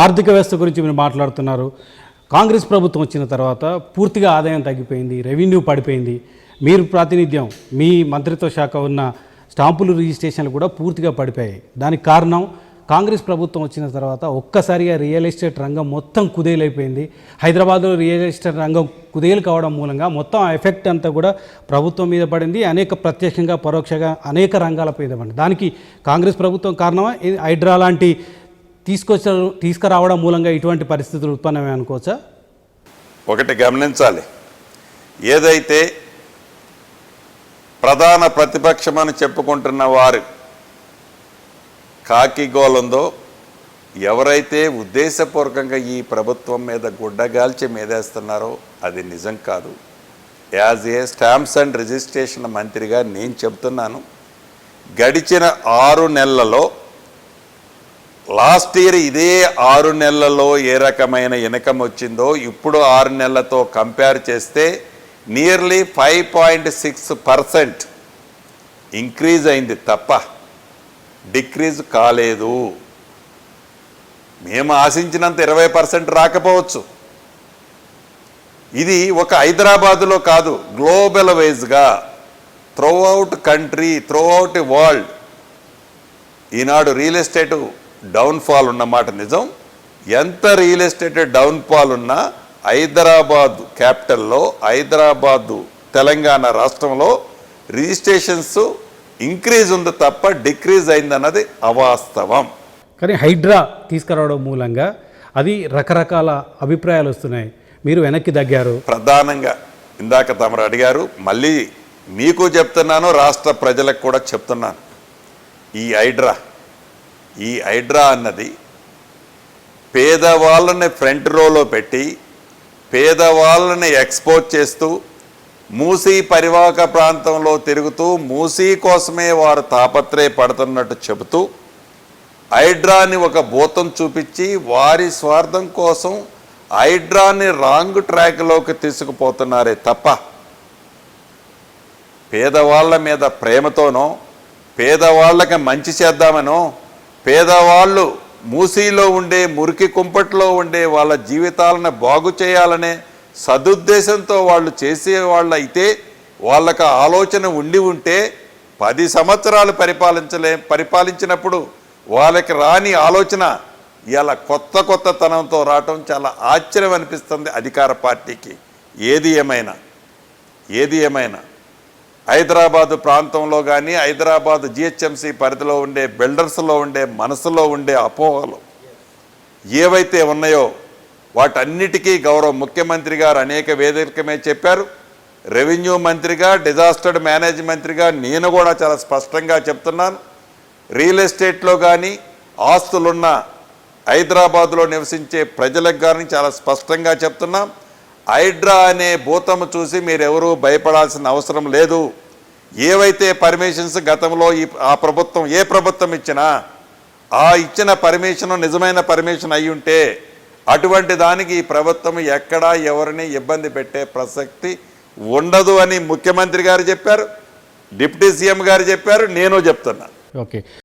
ఆర్థిక వ్యవస్థ గురించి మీరు మాట్లాడుతున్నారు. కాంగ్రెస్ ప్రభుత్వం వచ్చిన తర్వాత పూర్తిగా ఆదాయం తగ్గిపోయింది, రెవెన్యూ పడిపోయింది. మీరు ప్రాతినిధ్యం మీ మంత్రిత్వ శాఖ ఉన్న స్టాంపులు రిజిస్ట్రేషన్లు కూడా పూర్తిగా పడిపోయాయి. దానికి కారణం కాంగ్రెస్ ప్రభుత్వం వచ్చిన తర్వాత ఒక్కసారిగా రియల్ ఎస్టేట్ రంగం మొత్తం కుదేలైపోయింది. హైదరాబాద్లో రియల్ ఎస్టేట్ రంగం కుదేలు కావడం మూలంగా మొత్తం ఎఫెక్ట్ అంతా కూడా ప్రభుత్వం మీద పడింది. అనేక ప్రత్యక్షంగా పరోక్షంగా అనేక రంగాలపై పడింది. దానికి కాంగ్రెస్ ప్రభుత్వం కారణమా? హైడ్రా లాంటి తీసుకురావడం మూలంగా ఇటువంటి పరిస్థితులు ఉత్పన్నమే అనుకోవచ్చా? ఒకటి గమనించాలి, ఏదైతే ప్రధాన ప్రతిపక్షమని చెప్పుకుంటున్న వారు కాకిగోలందో, ఎవరైతే ఉద్దేశపూర్వకంగా ఈ ప్రభుత్వం మీద గుడ్డగాల్చి మీదేస్తున్నారో అది నిజం కాదు. As a stamps and registration మంత్రిగా నేను చెబుతున్నాను, గడిచిన 6 నెలలలో లాస్ట్ ఇయర్ ఇదే 6 నెలలలో ఏ రకమైన ఇన్కమ్ వచ్చిందో ఇప్పుడు 6 నెలలతో కంపేర్ చేస్తే నియర్లీ 5.6% ఇంక్రీజ్ అయింది తప్ప డిక్రీజ్ కాలేదు. మేము ఆశించినంత 20% రాకపోవచ్చు. ఇది ఒక హైదరాబాదులో కాదు, గ్లోబల్ వైజ్గా త్రూఅవుట్ కంట్రీ, త్రూఅవుట్ వరల్డ్ ఈనాడు రియల్ ఎస్టేట్ డౌన్ఫాల్ ఉన్నమాట నిజం. ఎంత రియల్ ఎస్టేట్ డౌన్ఫాల్ ఉన్నా హైదరాబాద్ క్యాపిటల్లో, హైదరాబాదు తెలంగాణ రాష్ట్రంలో రిజిస్ట్రేషన్స్ ఇంక్రీజ్ ఉంది తప్ప డిక్రీజ్ అయిందన్నది అవాస్తవం. కానీ హైడ్రా తీసుకురావడం మూలంగా అది రకరకాల అభిప్రాయాలు వస్తున్నాయి. మీరు వెనక్కి తగ్గారు. ప్రధానంగా ఇందాక తమరు అడిగారు, మళ్ళీ మీకు చెప్తున్నాను, రాష్ట్ర ప్రజలకు కూడా చెప్తున్నాను. ఈ హైడ్రా అన్నది పేదవాళ్ళని ఫ్రంట్ రోలో పెట్టి పేదవాళ్ళని ఎక్స్పోజ్ చేస్తూ మూసీ పరివాహక ప్రాంతంలో తిరుగుతూ మూసీ కోసమే వారు తాపత్రయపడుతున్నట్టు చెబుతూ హైడ్రాని ఒక భూతం చూపించి వారి స్వార్థం కోసం హైడ్రాని రాంగ్ ట్రాక్లోకి తీసుకుపోతున్నారే తప్ప పేదవాళ్ళ మీద ప్రేమతోనో, పేదవాళ్ళకి మంచి చేద్దామనో, పేదవాళ్ళు మూసీలో ఉండే మురికి కుంపట్లో ఉండే వాళ్ళ జీవితాలను బాగు చేయాలనే సదుద్దేశంతో వాళ్ళు చేసేవాళ్ళు అయితే, వాళ్ళకి ఆలోచన ఉంటే 10 సంవత్సరాలు పరిపాలించినప్పుడు వాళ్ళకి రాని ఆలోచన ఇలా కొత్తతనంతో రావటం చాలా ఆశ్చర్యం అనిపిస్తుంది అధికార పార్టీకి. ఏది ఏమైనా హైదరాబాదు ప్రాంతంలో కానీ హైదరాబాదు జిహెచ్ఎంసీ పరిధిలో ఉండే బిల్డర్స్లో ఉండే మనసులో ఉండే అపోహలు ఏవైతే ఉన్నాయో వాటన్నిటికీ గౌరవ ముఖ్యమంత్రి గారు అనేక వేదికల మీద చెప్పారు. రెవెన్యూ మంత్రిగా, డిజాస్టర్ మేనేజ్ మంత్రిగా నేను కూడా చాలా స్పష్టంగా చెప్తున్నాను. రియల్ ఎస్టేట్లో కానీ ఆస్తులున్న హైదరాబాదులో నివసించే ప్రజలకు కానీ చాలా స్పష్టంగా చెప్తున్నాం. హైడ్రా అనే భూతము చూసి మీరెవరూ భయపడాల్సిన అవసరం లేదు. ఏవైతే పర్మిషన్స్ గతంలో ఆ ప్రభుత్వం ఏ ప్రభుత్వం ఇచ్చినా ఆ ఇచ్చిన పర్మిషన్ నిజమైన పర్మిషన్ అయి ఉంటే అటువంటి దానికి ఈ ప్రభుత్వం ఎక్కడా ఎవరిని ఇబ్బంది పెట్టే ప్రసక్తి ఉండదు అని ముఖ్యమంత్రి గారు చెప్పారు, డిప్యూటీ సీఎం గారు చెప్పారు, నేను చెప్తున్నా. ఓకే.